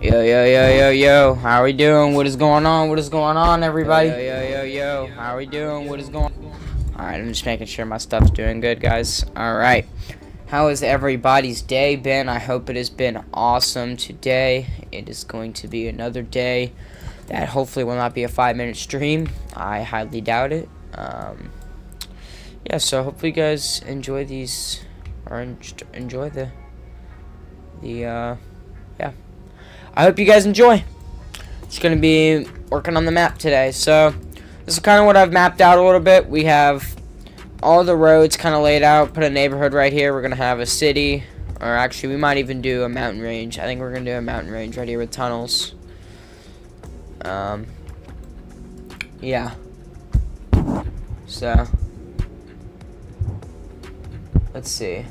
Yo, yo, yo, yo, yo, how are we doing? What is going on? What is going on, everybody? Yo, yo, yo, yo, how are we doing? What is going on? Alright, I'm just making sure my stuff's doing good, guys. Alright, how has everybody's day been? I hope it has been awesome today. It is going to be another day that hopefully will not be a 5-minute stream. I highly doubt it. Yeah, so hopefully you guys enjoy these, or enjoy yeah. I hope you guys enjoy. Just going to be working on the map today. So, this is kind of what I've mapped out a little bit. We have all the roads kind of laid out. Put a neighborhood right here. We're going to have a city. Or actually, we might even do a mountain range. I think we're going to do a mountain range right here with tunnels. Yeah. So, let's see.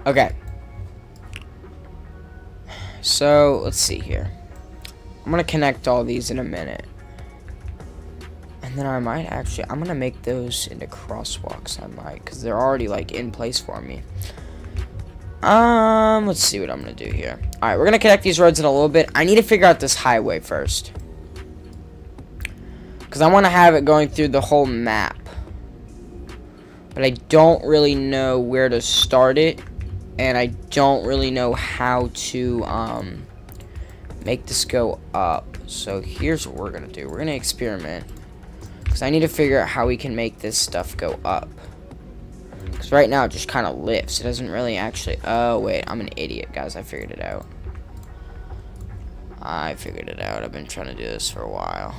Okay. So, let's see here. I'm going to connect all these in a minute. And then I might actually, I'm going to make those into crosswalks, I might, because they're already, like, in place for me. Let's see what I'm going to do here. Alright, we're going to connect these roads in a little bit. I need to figure out this highway first. Because I want to have it going through the whole map. But I don't really know where to start it. And I don't really know how to make this go up. So here's what we're going to do. We're going to experiment. Because I need to figure out how we can make this stuff go up. Because right now it just kind of lifts. It doesn't really actually... Oh, wait. I'm an idiot, guys. I figured it out. I've been trying to do this for a while.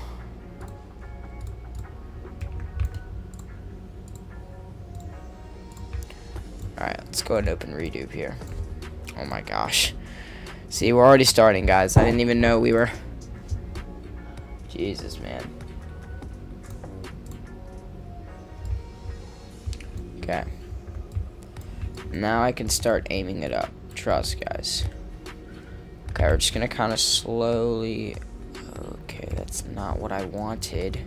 Alright, let's go ahead and open Redo here. Oh my gosh. See, we're already starting, guys. I didn't even know we were... Jesus, man. Okay. Now I can start aiming it up. Trust, guys. Okay, we're just gonna kind of slowly... Okay, that's not what I wanted.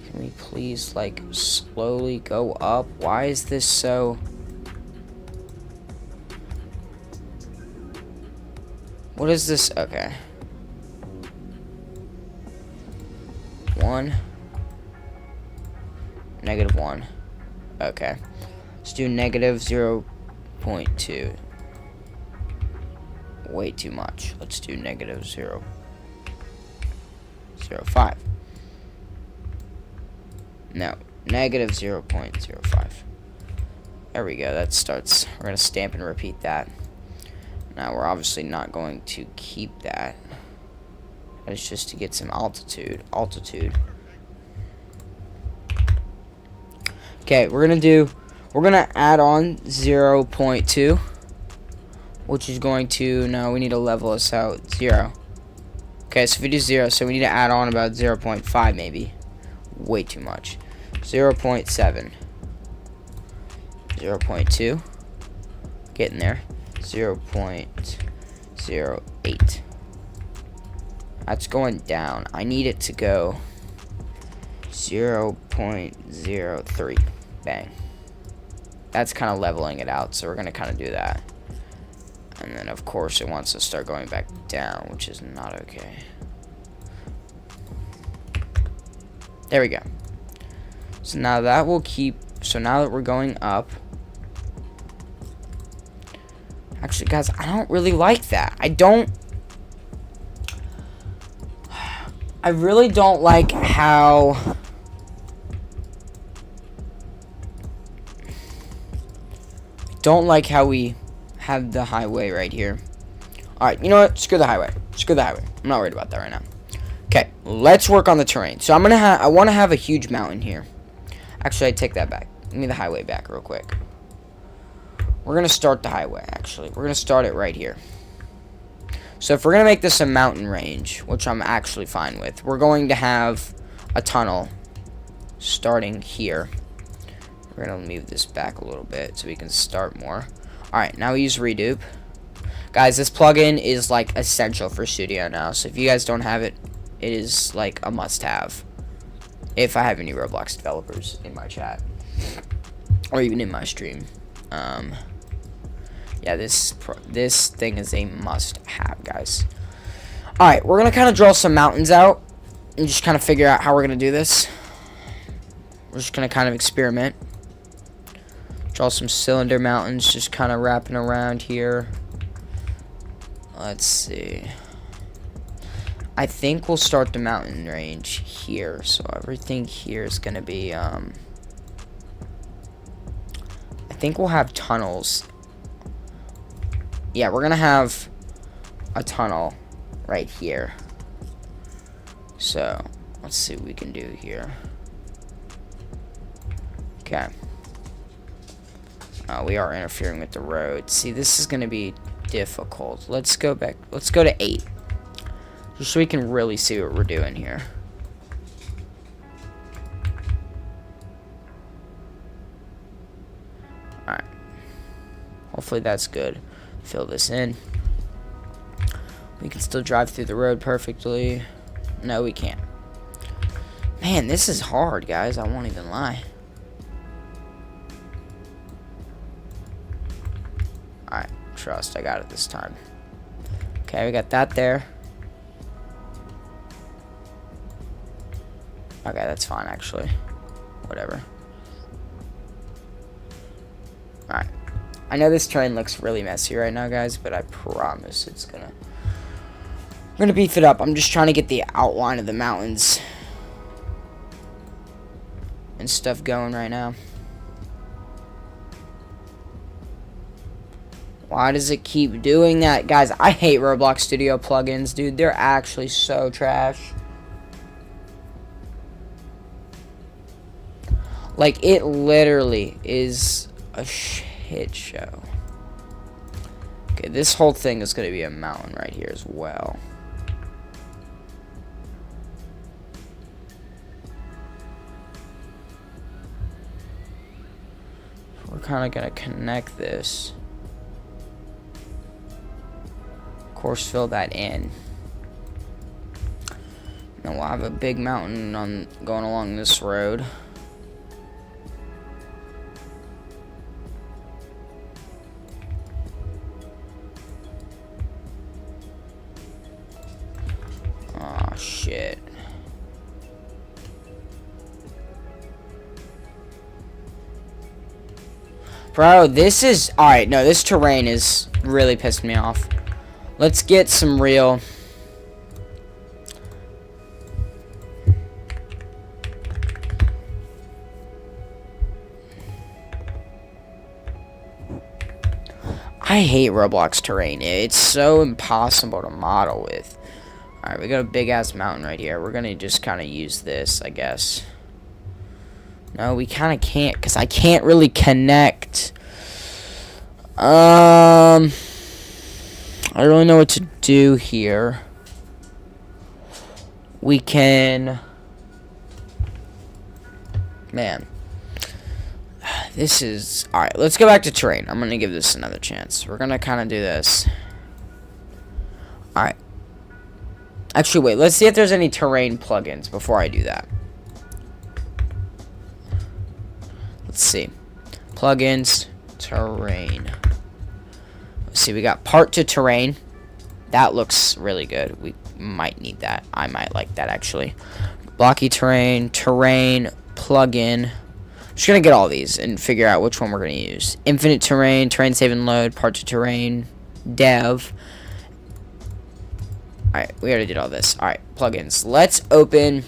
Can we please, like, slowly go up? Why is this so... What is this? Okay. 1. -1. Okay. Let's do -0.2. Way too much. Let's do -0.05. No. -0.05. There we go. That starts. We're going to stamp and repeat that. Now, we're obviously not going to keep that. It's just to get some altitude. Okay, we're going to add on 0.2. which is going to, no, we need to level us out, 0. Okay, so if we do 0, so we need to add on about 0.5 maybe. Way too much. 0.7. 0.2. Getting there. 0.08. That's going down. I need it to go 0.03. Bang. That's kind of leveling it out, so we're going to kind of do that. And then, of course, it wants to start going back down, which is not okay. There we go. So now that will keep... So now that we're going up... Actually, guys, I don't really like that. I really don't like how... Don't like how we have the highway right here. Alright, you know what? Screw the highway. Screw the highway. I'm not worried about that right now. Okay, let's work on the terrain. So I want to have a huge mountain here. Actually, I take that back. Give me the highway back real quick. We're going to start the highway, actually. We're going to start it right here. So if we're going to make this a mountain range, which I'm actually fine with, we're going to have a tunnel starting here. We're going to move this back a little bit so we can start more. Alright, now we use Redupe. Guys, this plugin is, like, essential for Studio now. So if you guys don't have it, it is, like, a must-have. If I have any Roblox developers in my chat. Or even in my stream. Yeah, this thing is a must-have, guys. Alright, we're going to kind of draw some mountains out. And just kind of figure out how we're going to do this. We're just going to kind of experiment. Draw some cylinder mountains, just kind of wrapping around here. Let's see. I think we'll start the mountain range here. So everything here is going to be, I think we'll have tunnels. Yeah, we're going to have a tunnel right here. So, let's see what we can do here. Okay. We are interfering with the road. See, this is going to be difficult. Let's go back. Let's go to 8. Just so we can really see what we're doing here. Alright. Hopefully that's good. Fill this in. We can still drive through the road perfectly. No, we can't. Man, this is hard, guys. I won't even lie. Alright, trust. I got it this time. Okay, we got that there. Okay, that's fine, actually. Whatever. Alright. I know this terrain looks really messy right now, guys, but I promise it's gonna... I'm gonna beef it up. I'm just trying to get the outline of the mountains and stuff going right now. Why does it keep doing that? Guys, I hate Roblox Studio plugins, dude. They're actually so trash. Like, it literally is a shit show. Okay, this whole thing is going to be a mountain right here as well. We're kind of going to connect this. Of course, fill that in. Then we'll have a big mountain going along this road. Oh, shit. Bro, this is... Alright, no, this terrain is really pissing me off. Let's get some real... I hate Roblox terrain. It's so impossible to model with. Alright, we got a big-ass mountain right here. We're gonna just kind of use this, I guess. No, we kind of can't, because I can't really connect. I don't really know what to do here. We can... Man. This is... Alright, let's go back to terrain. I'm going to give this another chance. We're going to kind of do this. Alright. Actually, wait. Let's see if there's any terrain plugins before I do that. Let's see. Plugins. Terrain. Let's see. We got part to terrain. That looks really good. We might need that. I might like that, actually. Blocky terrain. Terrain. Plugin. I'm just going to get all these and figure out which one we're going to use. Infinite terrain. Terrain save and load. Part to terrain. Dev. Alright, we already did all this. Alright, plugins. Let's open...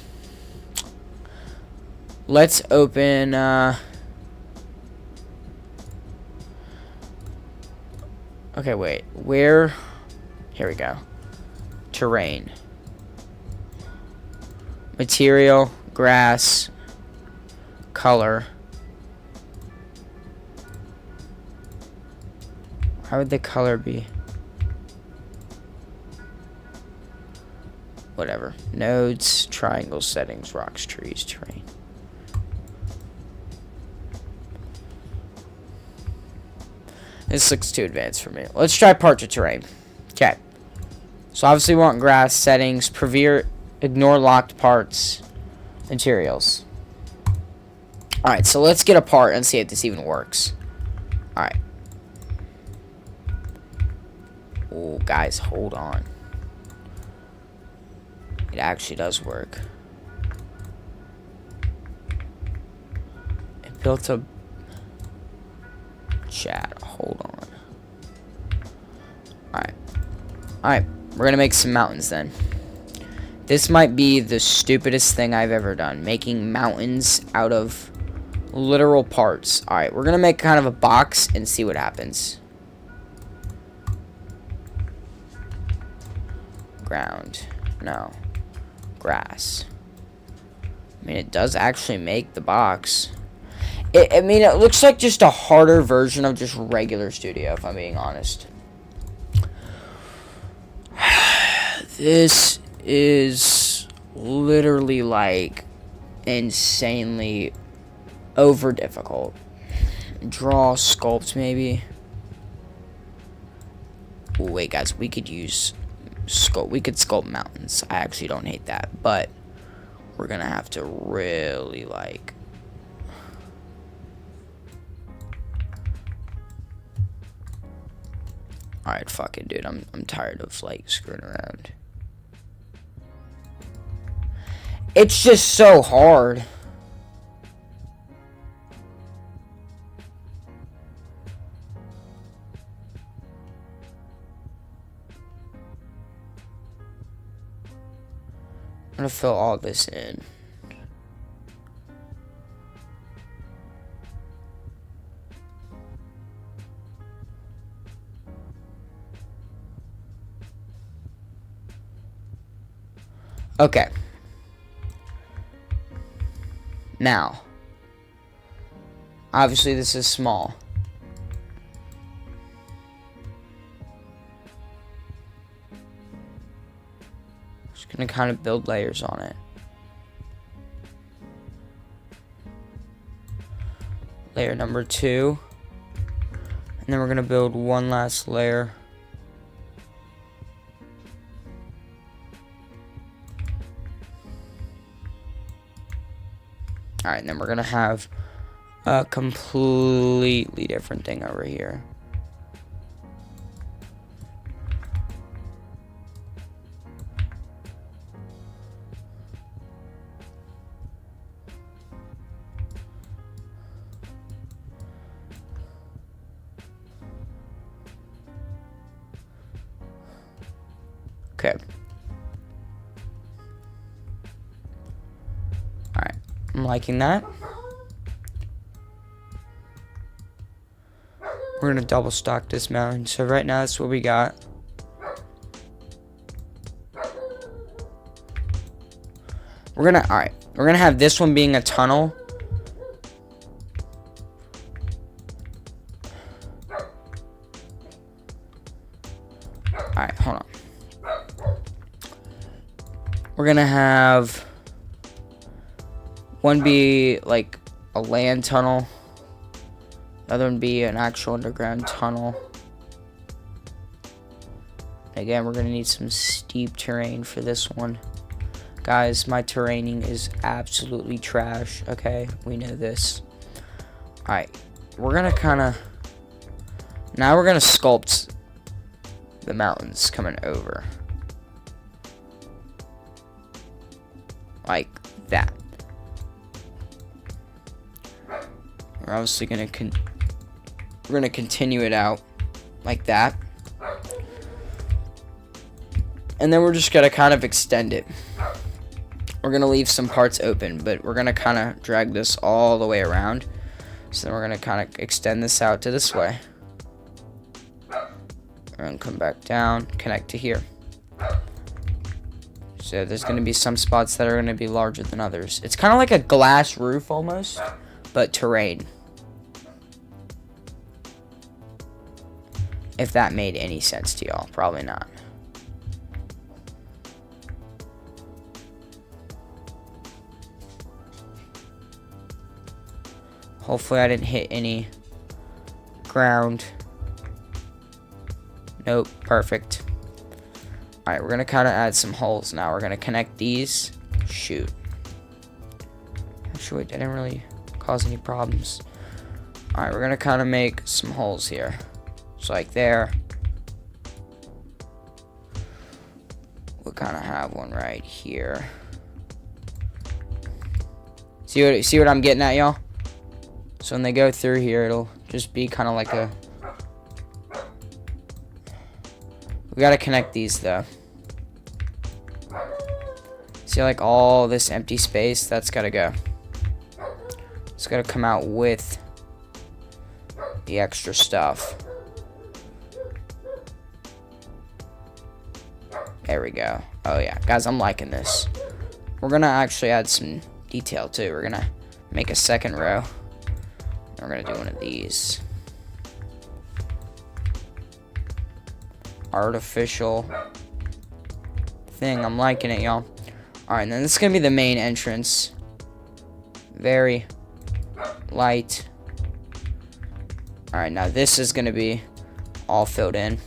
Okay, wait. Where... Here we go. Terrain. Material. Grass. Color. How would the color be? Whatever. Nodes, triangles, settings, rocks, trees, terrain. This looks too advanced for me. Let's try part to terrain. Okay. So obviously we want grass, settings, ignore locked parts, materials. Alright, so let's get a part and see if this even works. Alright. Oh, guys, hold on. It actually does work. It built a chat. Hold on. Alright. Alright. We're gonna make some mountains then. This might be the stupidest thing I've ever done. Making mountains out of literal parts. Alright. We're gonna make kind of a box and see what happens. Ground. No. Grass. I mean, it does actually make the box. I mean, it looks like just a harder version of just regular Studio, if I'm being honest. This is literally, like, insanely over difficult. Draw, sculpt, maybe. Ooh, wait, guys, we could use... We could sculpt mountains. I actually don't hate that, but we're gonna have to really like. All right, fuck it, dude. I'm tired of like screwing around. It's just so hard. I'm gonna fill all this in. Okay. Now, obviously this is small. Just gonna kind of build layers on it. Layer number 2. And then we're gonna build one last layer. Alright, and then we're gonna have a completely different thing over here. Okay. Alright, I'm liking that. We're gonna double stock this mountain. So right now that's what we got. Alright, we're gonna have this one being a tunnel. Alright, gonna have one be like a land tunnel, the other one be an actual underground tunnel. Again, we're gonna need some steep terrain for this one. Guys, my terraining is absolutely trash, okay? We know this. Alright, we're gonna now we're gonna sculpt the mountains coming over. Like that. We're obviously gonna continue it out like that. And then we're just gonna kind of extend it. We're gonna leave some parts open, but we're gonna kind of drag this all the way around. So then we're gonna kind of extend this out to this way. And come back down, connect to here. So there's gonna be some spots that are gonna be larger than others. It's kind of like a glass roof almost, but terrain. If that made any sense to y'all, probably not. Hopefully I didn't hit any ground. Nope, perfect. Alright, we're gonna kind of add some holes now. We're gonna connect these. Shoot. Actually, I didn't really cause any problems. Alright, we're gonna kind of make some holes here. Just like there. We'll kind of have one right here. See what I'm getting at, y'all? So when they go through here, it'll just be kind of like a... We gotta connect these, though. See, like, all this empty space? That's gotta go. It's gotta come out with the extra stuff. There we go. Oh, yeah. Guys, I'm liking this. We're gonna actually add some detail, too. We're gonna make a second row. We're gonna do one of these. Artificial thing. I'm liking it, y'all. Alright, and then this is gonna be the main entrance. Very light. Alright, now this is gonna be all filled in.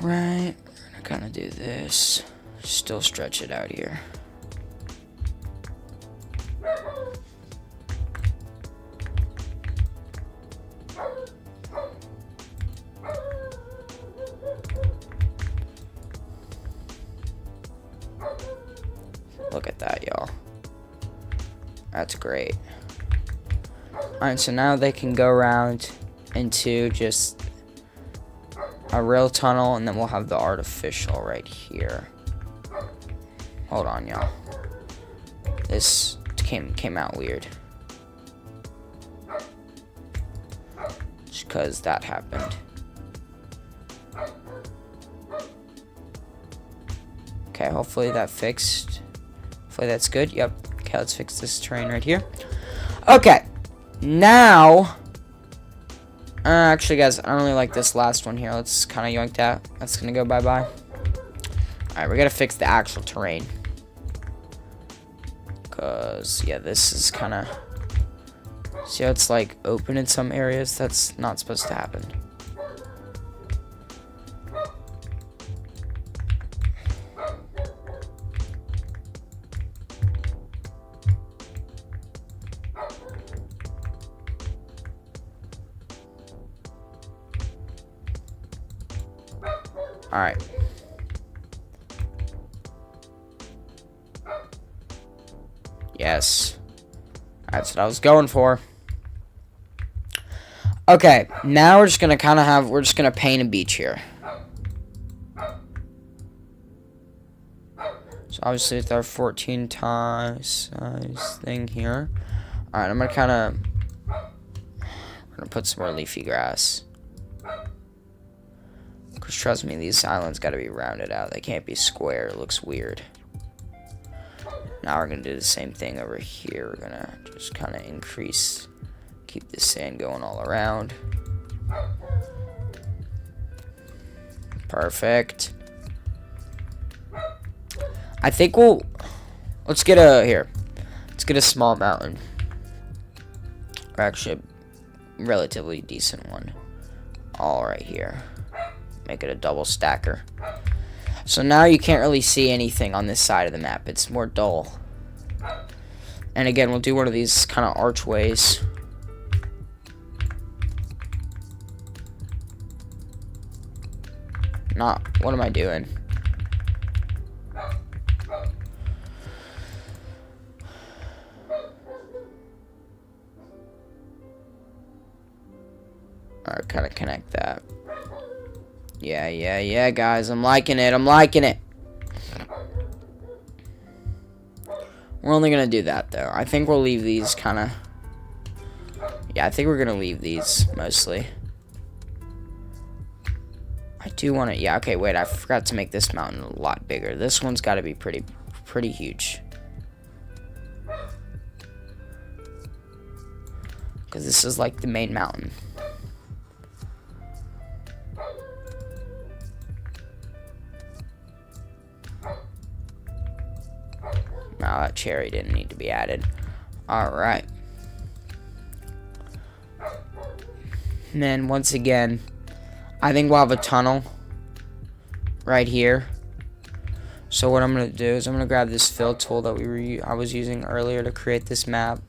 Right, we're gonna kind of do this. Still stretch it out here. Look at that, y'all. That's great. Alright, so now they can go around into just a real tunnel, and then we'll have the artificial right here. Hold on, y'all. This came out weird. Just because that happened. Okay, hopefully that fixed. Hopefully that's good. Yep. Okay, let's fix this terrain right here. Okay. Now... actually, guys, I don't really like this last one here. Let's kind of yoink that. That's going to go bye-bye. Alright, we're going to fix the actual terrain. Because, yeah, this is kind of... See how it's, like, open in some areas? That's not supposed to happen. Alright. Yes. That's what I was going for. Okay, now we're just gonna kind of have, we're just gonna paint a beach here. So obviously with our 14 size thing here. Alright, I'm gonna kind of, we're gonna put some more leafy grass. Because trust me, these islands gotta be rounded out. They can't be square, it looks weird. Now we're gonna do the same thing over here. We're gonna just kind of increase, keep the sand going all around. Perfect. I think let's get a small mountain. Or actually a relatively decent one. All right here. Make it a double stacker. So now you can't really see anything on this side of the map. It's more dull. And again, we'll do one of these kind of archways. What am I doing? Alright, kind of connect that. Yeah, guys. I'm liking it. We're only going to do that, though. I think we'll leave these kind of... Yeah, I think we're going to leave these, mostly. I do want to... Yeah, okay, wait. I forgot to make this mountain a lot bigger. This one's got to be pretty huge. Because this is, like, the main mountain. No, that cherry didn't need to be added. Alright. And then, once again, I think we'll have a tunnel right here. So what I'm going to do is I'm going to grab this fill tool that I was using earlier to create this map.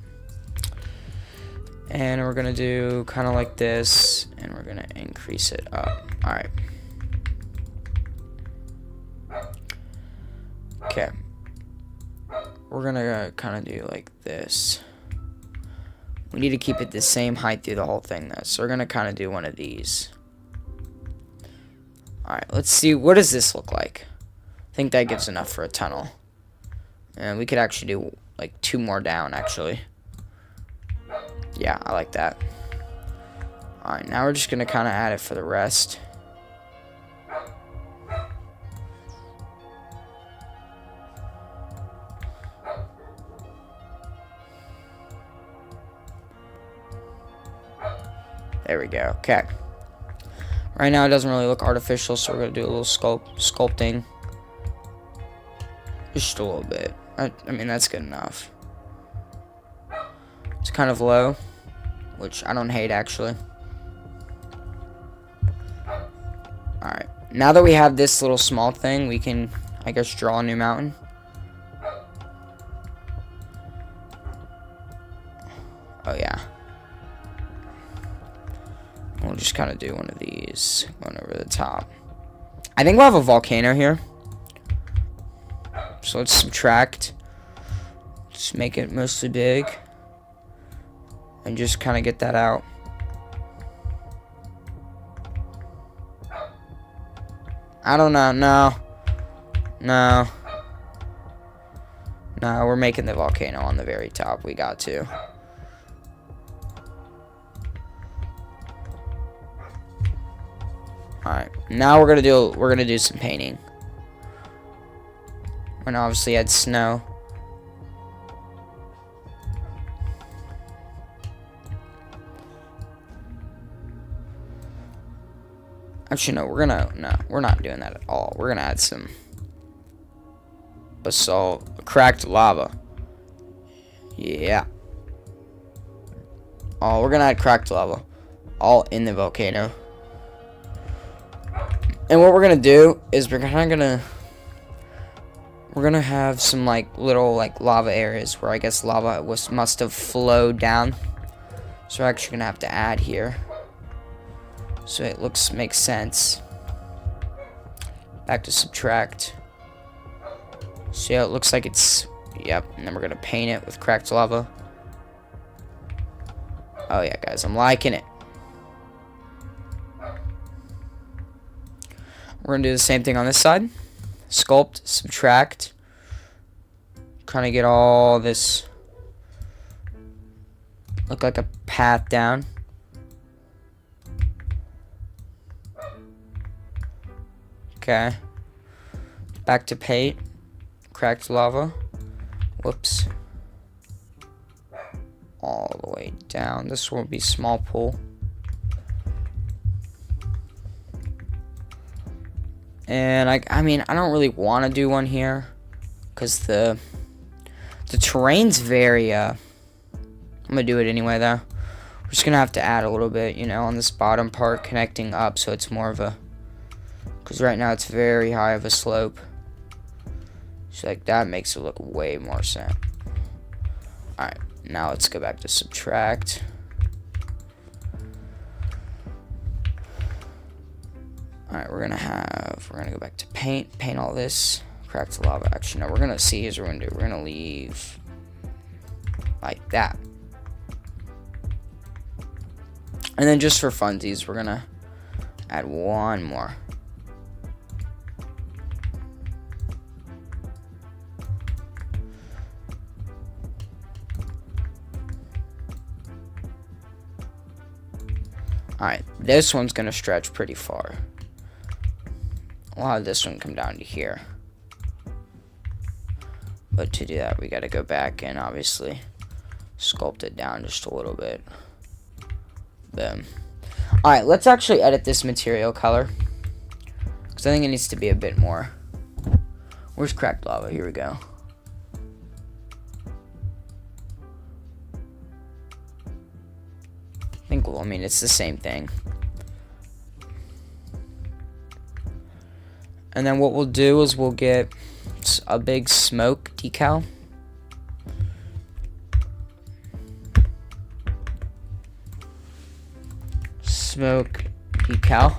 And we're going to do kind of like this. And we're going to increase it up. Alright. Okay. We're going to kind of do like this. We need to keep it the same height through the whole thing, though. So we're going to kind of do one of these. Alright, let's see. What does this look like? I think that gives enough for a tunnel. And we could actually do like 2 more down, actually. Yeah, I like that. Alright, now we're just going to kind of add it for the rest. There we go. Okay. Right now it doesn't really look artificial, so we're going to do a little sculpting. Just a little bit. I mean, that's good enough. It's kind of low, which I don't hate, actually. Alright. Now that we have this little small thing, we can, I guess, draw a new mountain. Oh, yeah. We'll just kind of do one of these going over the top. I think we'll have a volcano here. So let's subtract. Just make it mostly big. And just kind of get that out. I don't know. No, we're making the volcano on the very top. We got to. Alright, now we're gonna do some painting. We're gonna obviously add snow. Actually, no, we're not doing that at all. We're gonna add some basalt, cracked lava. Yeah. Oh, we're gonna add cracked lava all in the volcano. And what we're gonna do is we're gonna have some like little like lava areas where I guess lava must have flowed down. So we're actually gonna have to add here, so it makes sense. Back to subtract. See how it looks like it's, yep. And then we're gonna paint it with cracked lava. Oh yeah, guys, I'm liking it. We're going to do the same thing on this side. Sculpt, subtract. Kind of get all this. Look like a path down. Okay. Back to paint. Cracked lava. Whoops. All the way down. This will be small pool. And I mean, I don't really want to do one here because the terrain's very I'm gonna do it anyway though. We're just gonna have to add a little bit, you know, on this bottom part connecting up, so it's more of a, because right now it's very high of a slope. So like that makes it look way more sense. Alright, now let's go back to subtract. Alright, we're gonna go back to paint all this, crack the lava. Actually, no, we're gonna see, here's what we're gonna do. We're gonna leave like that. And then just for funsies, we're gonna add one more. Alright, this one's gonna stretch pretty far. We'll have this one come down to here. But to do that, we gotta go back and obviously sculpt it down just a little bit. Boom. Alright, let's actually edit this material color, because I think it needs to be a bit more. Where's cracked lava? Here we go. Well, I mean, it's the same thing. And then what we'll do is we'll get a big smoke decal. Smoke decal.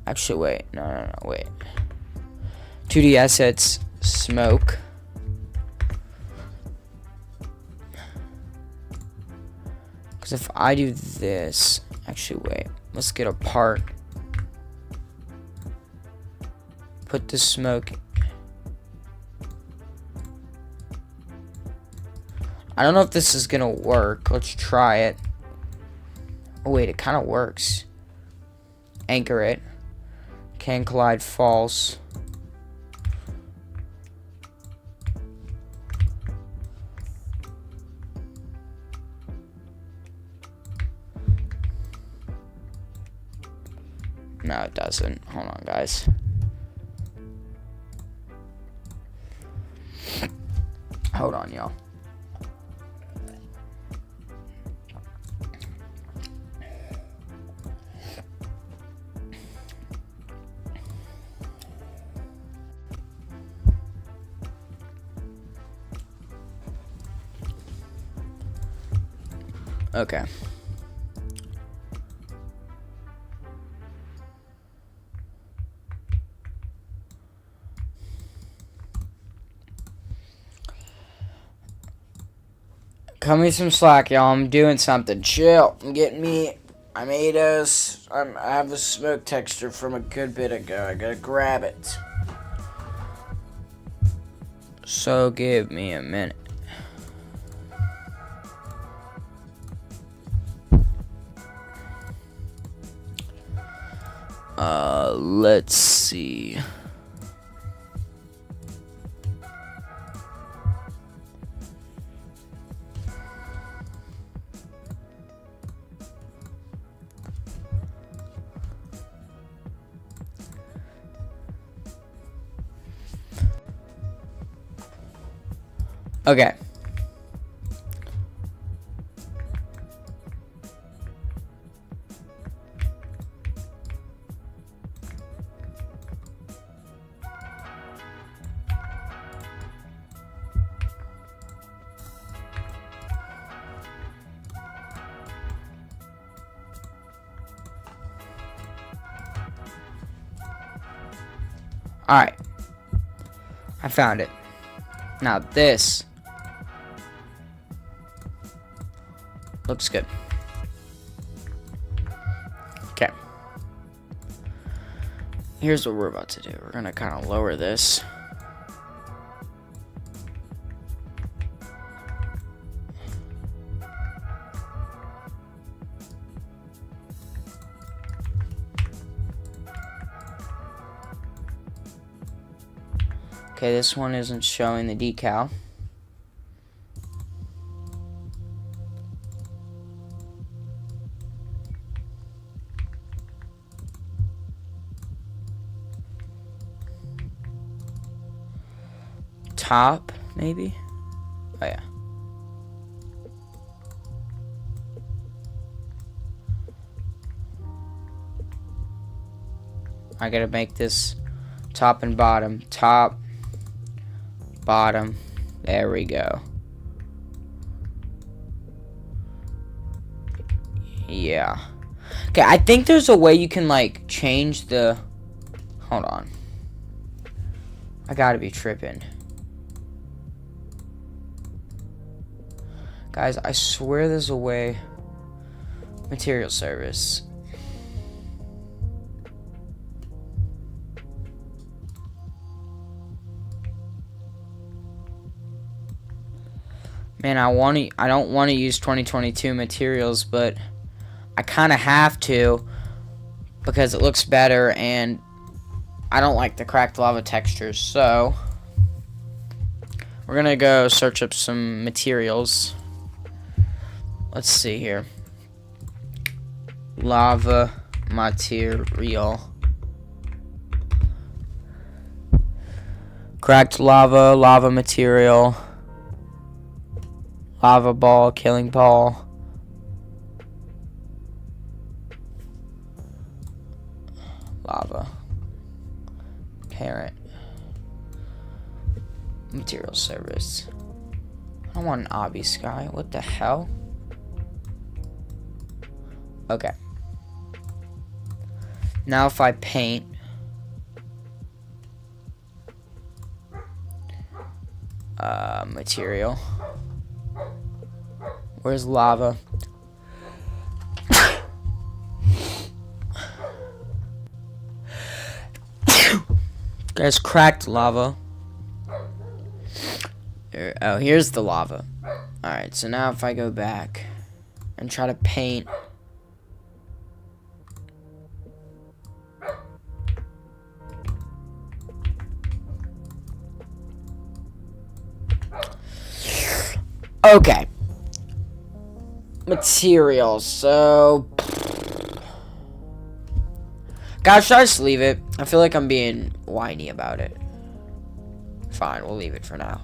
Actually, wait. No, wait. 2D assets, smoke. Because if I do this, actually, wait. Let's get a part. Put the smoke. I don't know if this is gonna work. Let's try it. Oh wait, it kind of works. Anchor it. Can collide false. No, it doesn't. Hold on, guys. Hold on, y'all. Okay. Cut me some slack, y'all. I'm doing something. Chill. I'm getting me. I made us. I have the smoke texture from a good bit ago. I gotta grab it. So give me a minute. Let's see. Okay. Alright. I found it. Now this looks good. Okay. Here's what we're about to do. We're gonna kind of lower this. Okay, this one isn't showing the decal. top, maybe? Oh, yeah. I gotta make this top and bottom. Top, bottom. There we go. Yeah. Okay, I think there's a way you can, like, change the... Hold on. I gotta be tripping. Guys, I swear there's a way. Material service. Man, I don't want to use 2022 materials, but I kind of have to because it looks better and I don't like the cracked lava textures. So we're going to go search up some materials. Let's see here. Lava material. Cracked lava, lava material. Lava ball, killing ball. Lava. Parent. Material service. I don't want an obby sky. What the hell? Okay. Now if I paint. Material. Where's lava? Guys, cracked lava. Oh, here's the lava. Alright, so now if I go back and try to paint. Okay. Materials, so... Guys, should I just leave it? I feel like I'm being whiny about it. Fine, we'll leave it for now.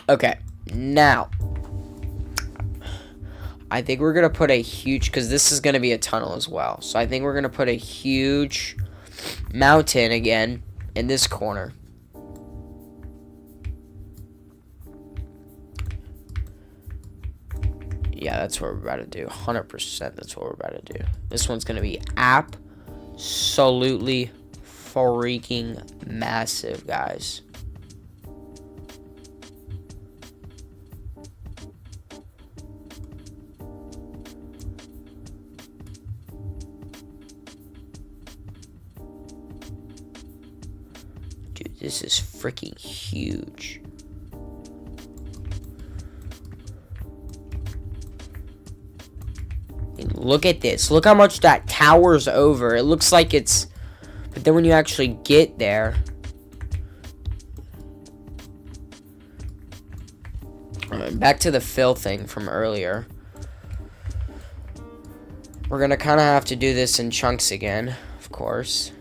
Okay, now... I think we're going to put a huge... Because this is going to be a tunnel as well. So I think we're going to put a huge mountain again in this corner. Yeah, that's what we're about to do. 100% that's what we're about to do. This one's going to be absolutely freaking massive, guys. Dude, this is freaking huge. Look at this. Look how much that towers over. It looks like it's... But then when you actually get there... Back to the fill thing from earlier. We're going to kind of have to do this in chunks again, of course.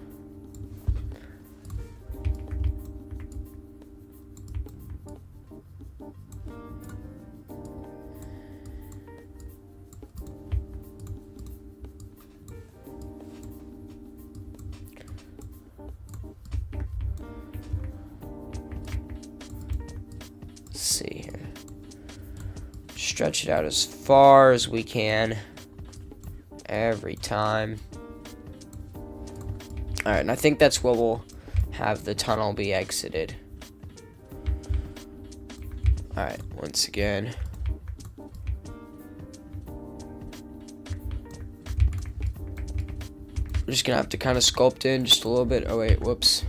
See here. Stretch it out as far as we can every time. Alright, and I think that's where we'll have the tunnel be exited. Alright, once again. We're just gonna have to kind of sculpt in just a little bit. Oh wait, whoops.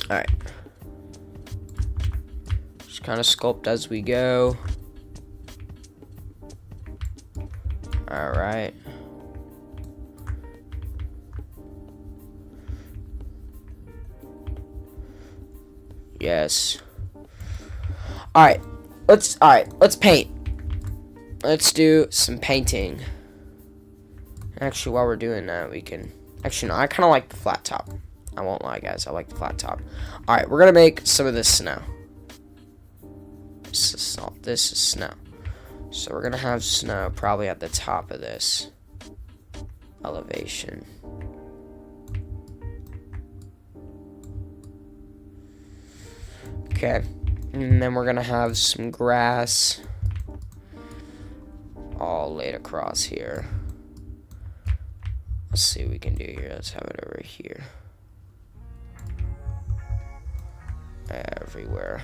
Alright. Just kind of sculpt as we go. Alright. Yes. Alright. let's paint. Let's do some painting. Actually, while we're doing that, we can... Actually, no, I kind of like the flat top. I won't lie, guys. I like the flat top. Alright, we're going to make some of this snow. This is salt. This is snow. So we're going to have snow probably at the top of this elevation. Okay. And then we're going to have some grass all laid across here. Let's see what we can do here. Let's have it over here. Everywhere.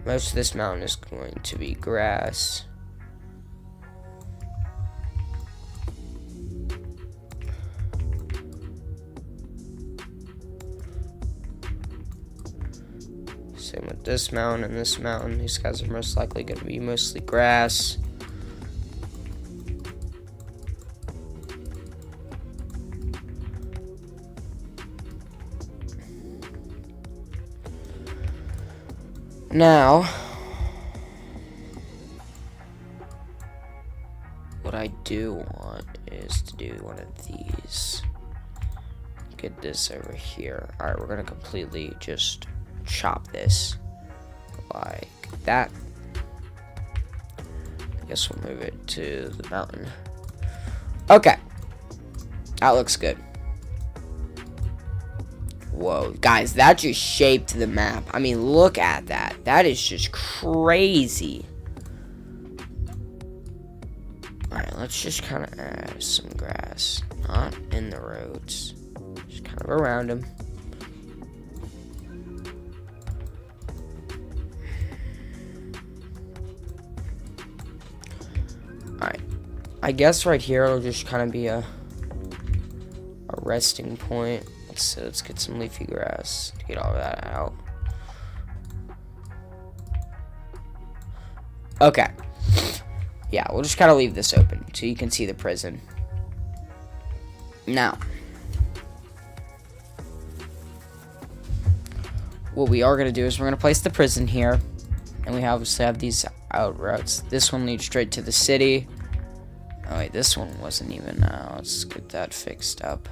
Most of this mountain is going to be grass. Same with this mountain and this mountain. These guys are most likely going to be mostly grass. Now, what I do want is to do one of these. Get this over here. Alright, we're going to completely just chop this like that. I guess we'll move it to the mountain. Okay. That looks good. Whoa, guys, that just shaped the map. I mean, look at that. That is just crazy. Alright, let's just kind of add some grass. Not in the roads. Just kind of around them. Alright. I guess right here it'll just kind of be a resting point. So let's get some leafy grass to get all of that out. Okay. Yeah, we'll just kind of leave this open so you can see the prison. Now, what we are going to do is we're going to place the prison here. And we obviously have these out routes. This one leads straight to the city. Oh wait, this one wasn't even... let's get that fixed up.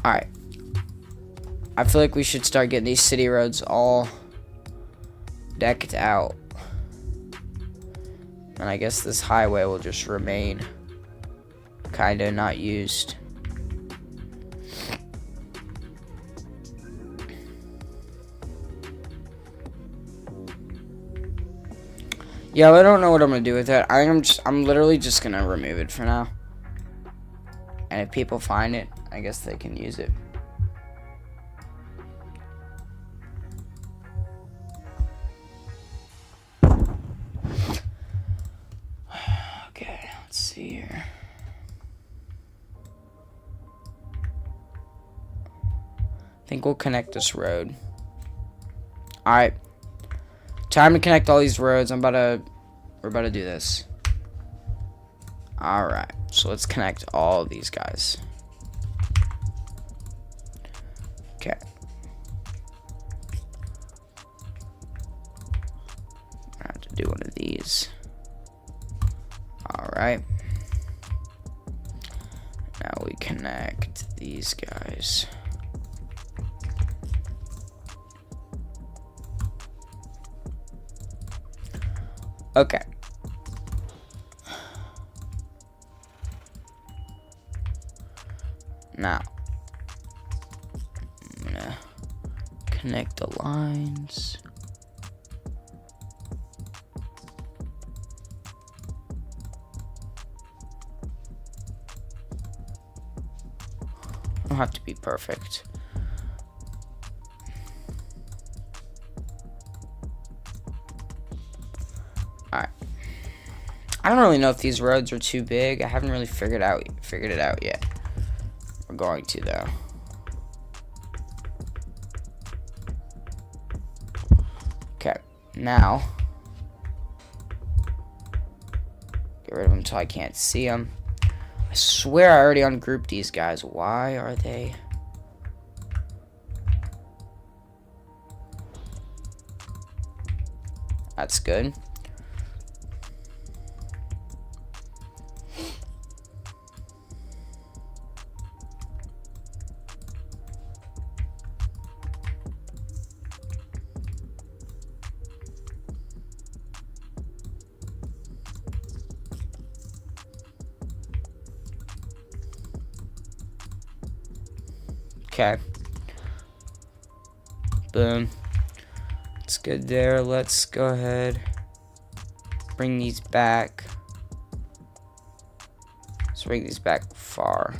Alright. I feel like we should start getting these city roads all decked out. And I guess this highway will just remain kinda not used. Yeah, I don't know what I'm gonna do with it. I'm literally just gonna remove it for now. And if people find it, I guess they can use it. Okay, let's see here. I think we'll connect this road. Alright. Time to connect all these roads. We're about to do this. Alright. So let's connect all of these guys. Okay. I have to do one of these. Alright. Now we connect these guys. Okay. Now, I'm gonna connect the lines. Don't have to be perfect. Alright. I don't really know if these roads are too big. I haven't really figured it out yet. We're going to though. Okay, now get rid of them until I can't see them. I swear I already ungrouped these guys. Why are they? That's good. Okay. Boom. It's good there. Let's go ahead. Bring these back. Let's bring these back far.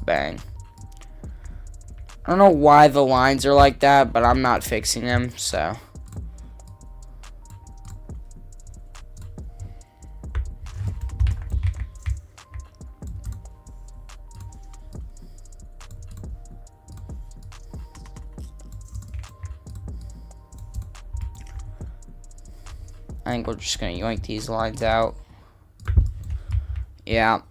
Bang. I don't know why the lines are like that, but I'm not fixing them, so. I think we're just gonna yoink these lines out. Yeah.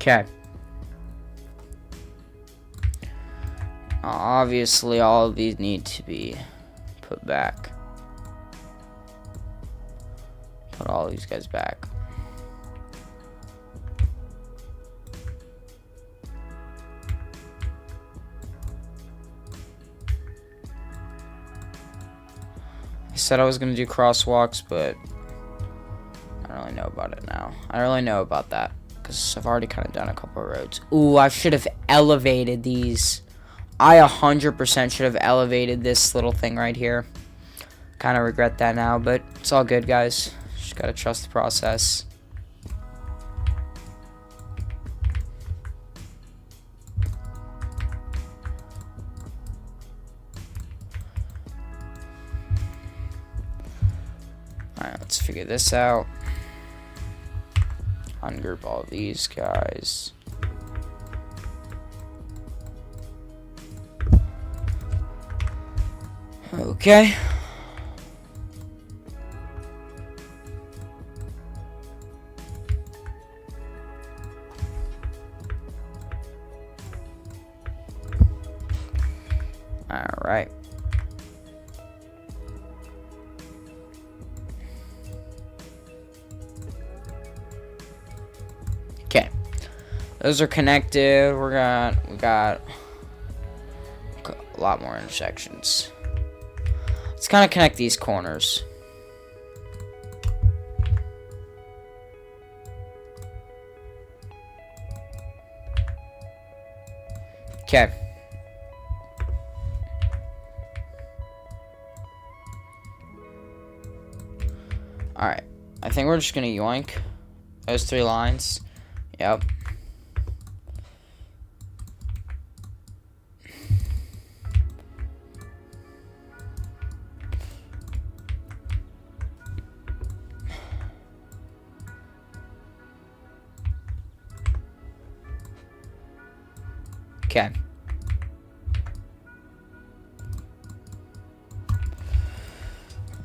Okay. Obviously, all of these need to be put back. Put all these guys back. I said I was going to do crosswalks, but I don't really know about it now. I don't really know about that, because I've already kind of done a couple of roads. Ooh, I should have elevated these. I 100% should have elevated this little thing right here. Kind of regret that now, but it's all good, guys. Just gotta trust the process. Alright, let's figure this out. Ungroup all these guys. Okay. All right. Okay. Those are connected. We got a lot more intersections. Let's kind of connect these corners. Okay. Alright. I think we're just gonna yoink those 3 lines. Yep. Okay.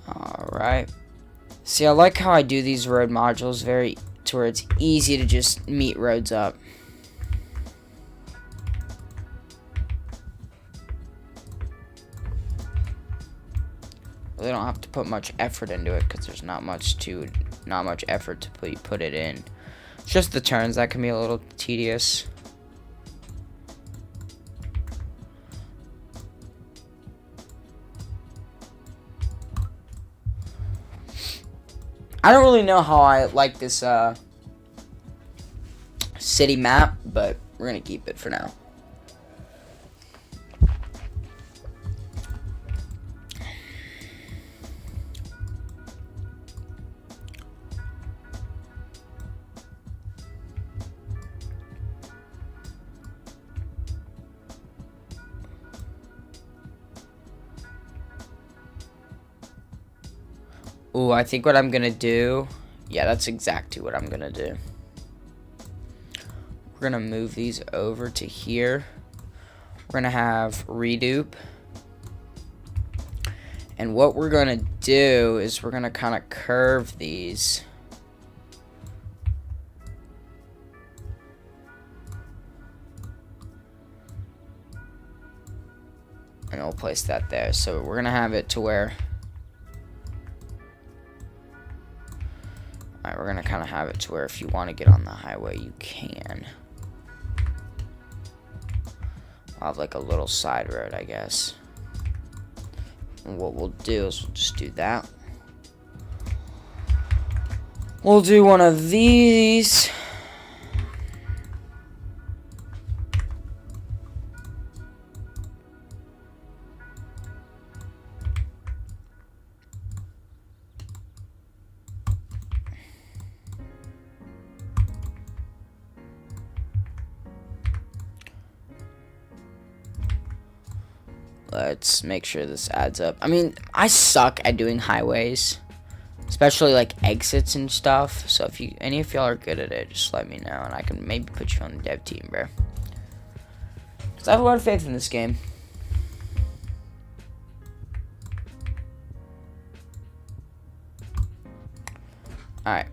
Alright. See, I like how I do these road modules to where it's easy to just meet roads up. Really don't have to put much effort into it because there's not much effort to put it in. It's just the turns that can be a little tedious. I don't really know how I like this city map, but we're gonna keep it for now. Ooh, I think what I'm gonna do, yeah, that's exactly what I'm gonna do. We're gonna move these over to here. We're gonna have redupe. And what we're gonna do is we're gonna kind of curve these. And we'll place that there. So we're gonna have it to where, alright, we're gonna kind of have it to where if you want to get on the highway, you can. I'll have like a little side road, I guess. And what we'll do is we'll just do that. We'll do one of these. Let's make sure this adds up. I mean, I suck at doing highways, especially like exits and stuff. So if any of y'all are good at it, just let me know, and I can maybe put you on the dev team, bro. Because I have a lot of faith in this game. Alright.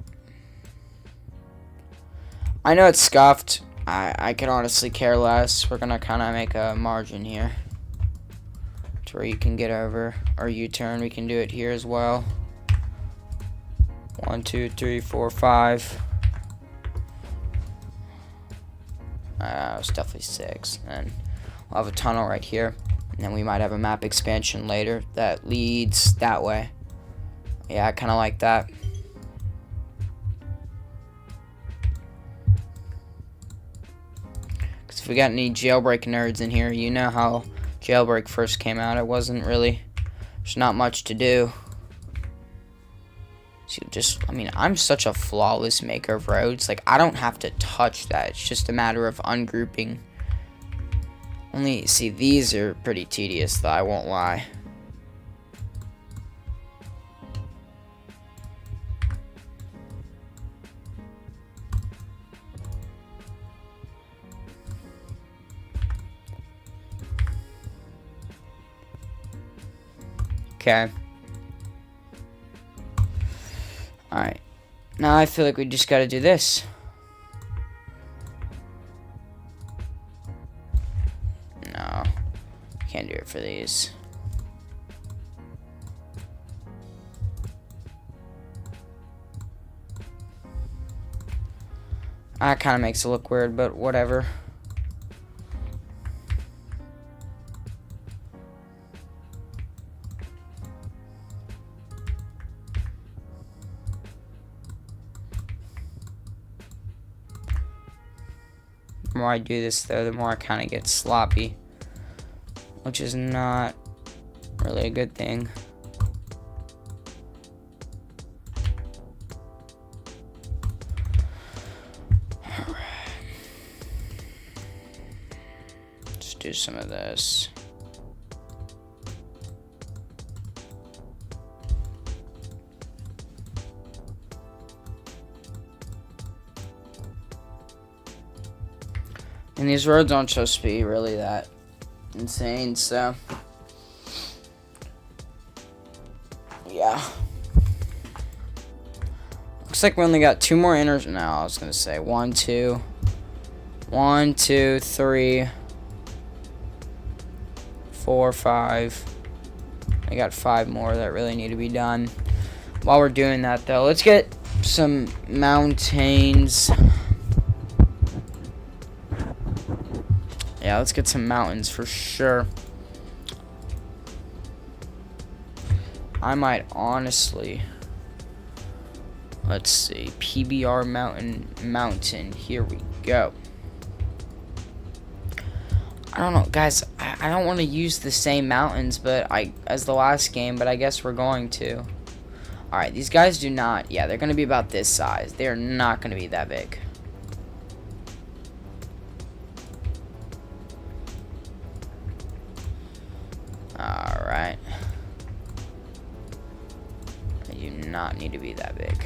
I know it's scuffed. I can honestly care less. We're gonna kind of make a margin here to where you can get over, or U-turn. We can do it here as well. 1, 2, 3, 4, 5. It's definitely 6. And we'll have a tunnel right here, and then we might have a map expansion later that leads that way. Yeah, I kind of like that. Because if we got any jailbreak nerds in here, you know how Jailbreak first came out. It wasn't really, there's not much to do. So I mean, I'm such a flawless maker of roads. Like, I don't have to touch that. It's just a matter of ungrouping. Only, see, these are pretty tedious, though, I won't lie. Okay. Alright. Now I feel like we just gotta do this. No. Can't do it for these. That kind of makes it look weird, but whatever. The more I do this, though, the more I kind of get sloppy, which is not really a good thing. Alright. Let's do some of this. And these roads aren't supposed to be really that insane, so yeah. Looks like we only got 2 more inners now. I was gonna say 1, 2, 1, 2, 3, 4, 5. I got 5 more that really need to be done. While we're doing that, though, let's get some mountains. Yeah, let's get some mountains for sure. I might honestly, let's see, PBR mountain, here we go. I don't know, guys, I don't want to use the same mountains as the last game, but I guess we're going to. Alright, these guys do not, yeah, they're going to be about this size. They're not going to be that big. Alright. I do not need to be that big.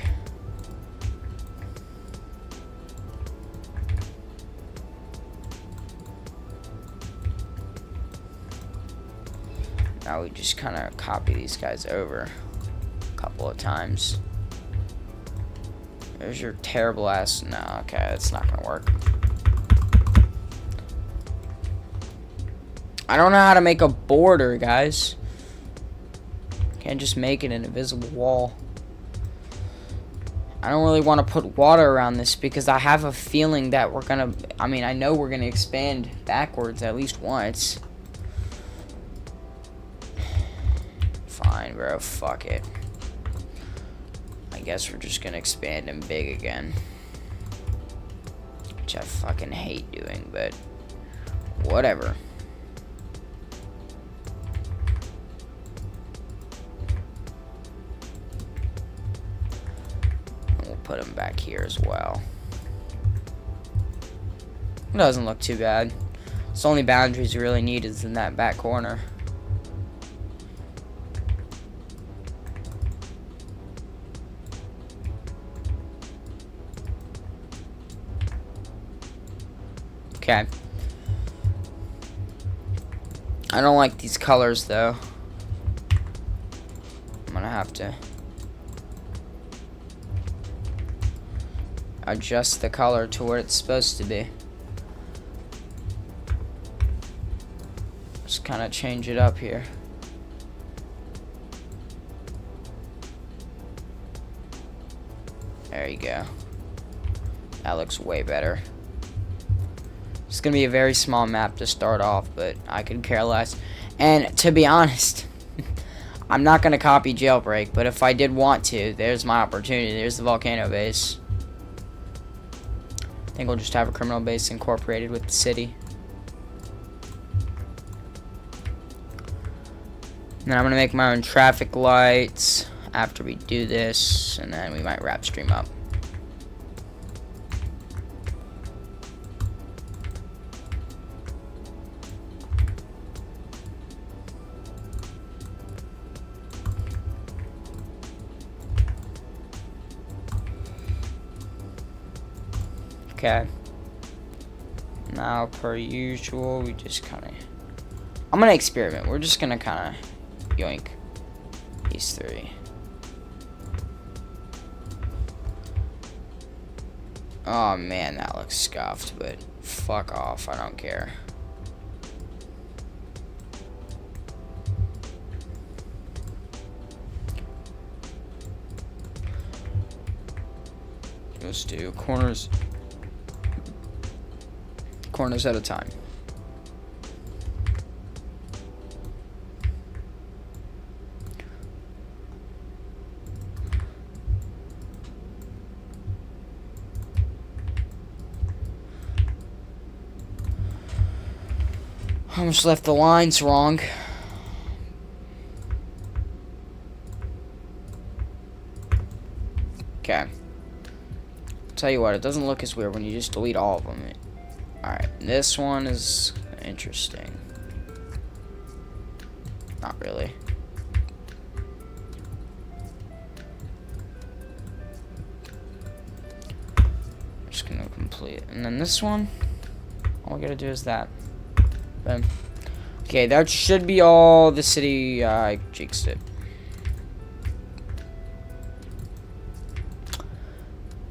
Now we just kind of copy these guys over a couple of times. There's your terrible ass. No, okay, that's not gonna work. I don't know how to make a border, guys. Can't just make it an invisible wall. I don't really want to put water around this because I have a feeling that we're gonna, I mean, I know we're gonna expand backwards at least once. Fine, bro, fuck it. I guess we're just gonna expand them big again. Which I fucking hate doing, but whatever. We'll put them back here as well. It doesn't look too bad. It's the only boundaries you really need is in that back corner. Okay. I don't like these colors though. I'm gonna have to adjust the color to where it's supposed to be. Just kind of change it up here. There you go. That looks way better. It's gonna be a very small map to start off, but I could care less. And to be honest, I'm not gonna copy Jailbreak, but if I did want to, there's my opportunity. There's the volcano base. I think we'll just have a criminal base incorporated with the city. And then I'm gonna make my own traffic lights after we do this, and then we might wrap stream up. Okay. Now, per usual, we just kind of... I'm going to experiment. We're just going to kind of yoink these three. Oh, man, that looks scuffed, but fuck off. I don't care. Let's do corners at a time. I almost left the lines wrong. Okay. Tell you what, it doesn't look as weird when you just delete all of them. Alright, this one is interesting. Not really. Just gonna complete it. And then this one, all we gotta do is that. Boom. Okay, that should be all the city. I jinxed it.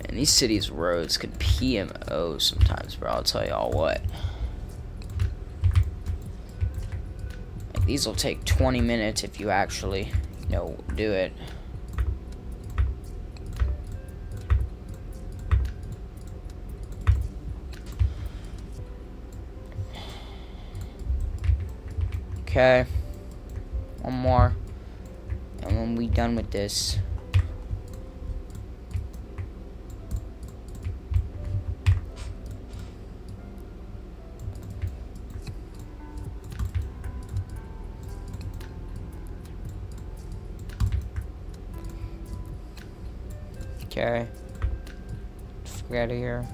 And these cities' roads could PMO sometimes, bro. I'll tell y'all what. Like, these will take 20 minutes if you actually, you know, do it. Okay. One more. And when we done with this. Okay. Get out of here.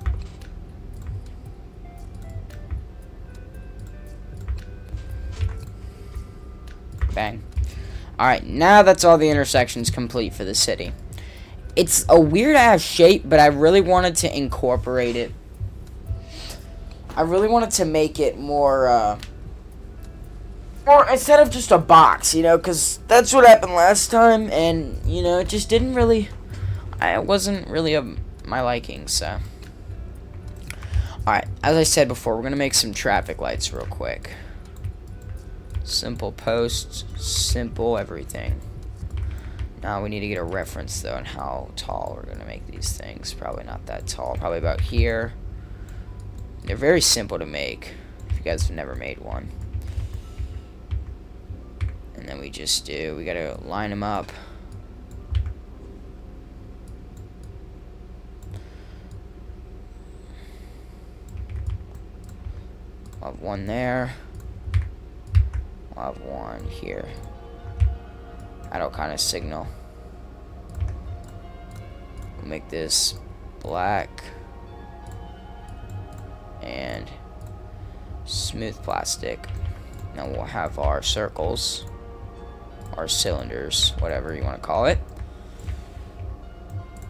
Bang. Alright, now that's all the intersections complete for the city. It's a weird ass shape, but I really wanted to incorporate it. I really wanted to make it more, or instead of just a box, you know, because that's what happened last time, and, you know, it just didn't really, it wasn't really of my liking, so. Alright, as I said before, we're going to make some traffic lights real quick. Simple posts, simple everything. Now we need to get a reference, though, on how tall we're going to make these things. Probably not that tall, probably about here. They're very simple to make, if you guys have never made one. And then we just do, we gotta line them up. I'll have one there. I'll have one here. That'll kind of signal. We'll make this black and smooth plastic. Now we'll have our circles, our cylinders, whatever you want to call it.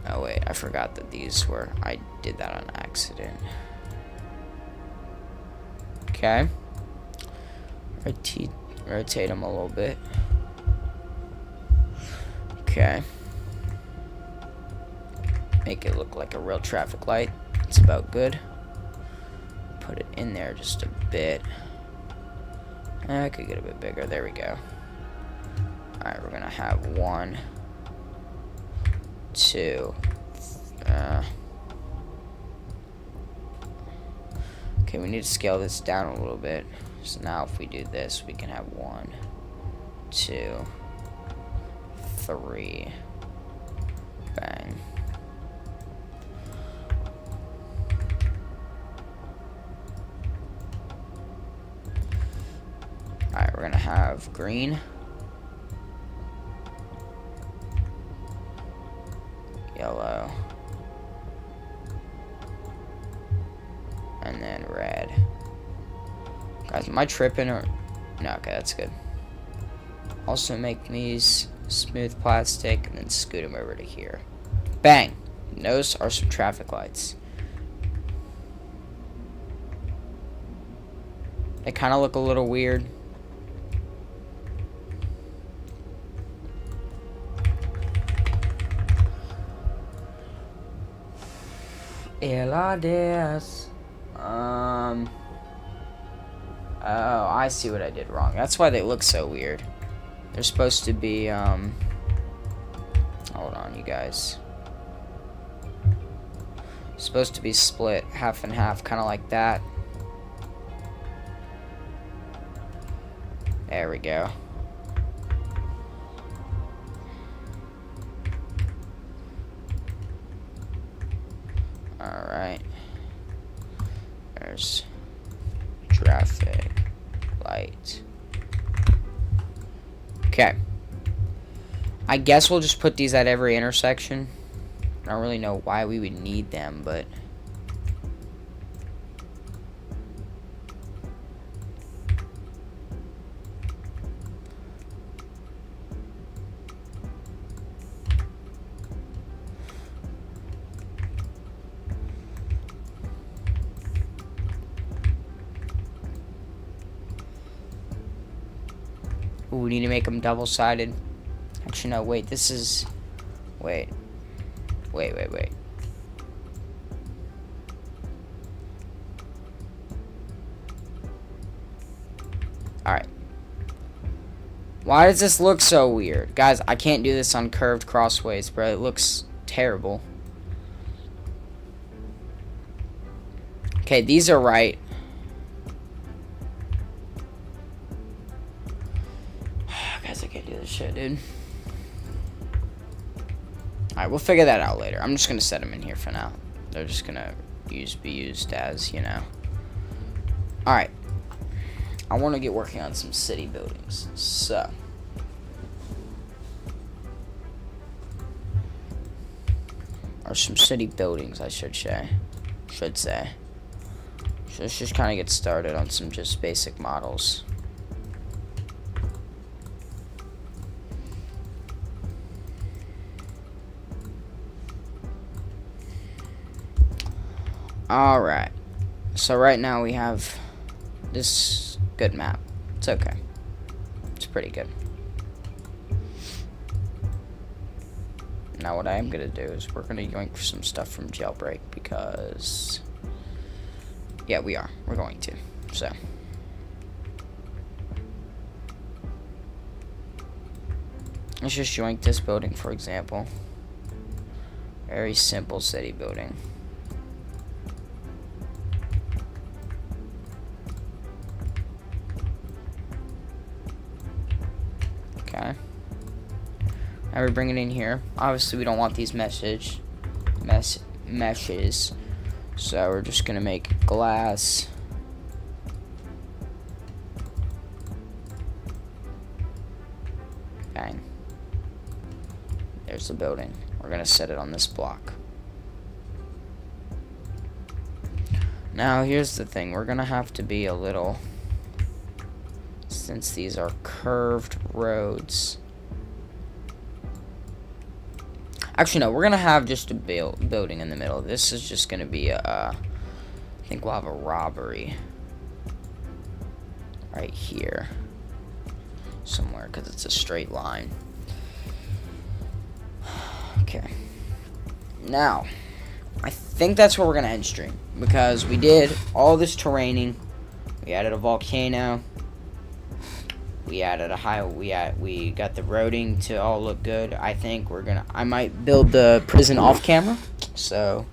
Oh wait, I forgot that these were, I did that on accident. Okay. Rotate them a little bit. Okay. Make it look like a real traffic light. It's about good. Put it in there just a bit. I could get a bit bigger. There we go. Alright, we're gonna have 1, 2. Okay, we need to scale this down a little bit. So now if we do this, we can have 1, 2, 3. Bang. Alright, we're gonna have green. Yellow. And then red. Guys, am I tripping or... No, okay, that's good. Also make these smooth plastic and then scoot them over to here. Bang! Those are some traffic lights. They kind of look a little weird. Oh, I see what I did wrong. That's why they look so weird. They're supposed to be, hold on, you guys. Supposed to be split half and half, kind of like that. There we go. Alright. There's traffic light. Okay. I guess we'll just put these at every intersection. I don't really know why we would need them, but... Ooh, we need to make them double-sided. Actually, no, wait, this is... Wait. Alright. Why does this look so weird? Guys, I can't do this on curved crossways, bro. It looks terrible. Okay, these are right. Guys, I can't do this shit, dude. Alright, we'll figure that out later. I'm just gonna set them in here for now. They're just gonna be used as, you know. Alright. I want to get working on some city buildings. So. Or some city buildings, I should say. So let's just kind of get started on some just basic models. Alright. So right now we have this good map. It's okay. It's pretty good. Now what I am going to do is we're going to yoink some stuff from Jailbreak because... yeah, we are. We're going to. So... let's just yoink this building, for example. Very simple city building. Okay. Now we bring it in here. Obviously, we don't want these meshes. So we're just gonna make glass. Bang. There's the building. We're gonna set it on this block. Now here's the thing. We're gonna have to be a little, since these are curved roads. Actually, no, we're gonna have just a building in the middle. This is just gonna be a, I think we'll have a robbery right here somewhere because it's a straight line. Okay. Now, I think that's where we're gonna end stream because we did all this terraining. We added a volcano. We added a high. We got the roading to all look good. I think I might build the prison off camera. So,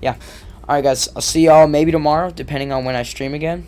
yeah. All right, guys. I'll see y'all maybe tomorrow, depending on when I stream again.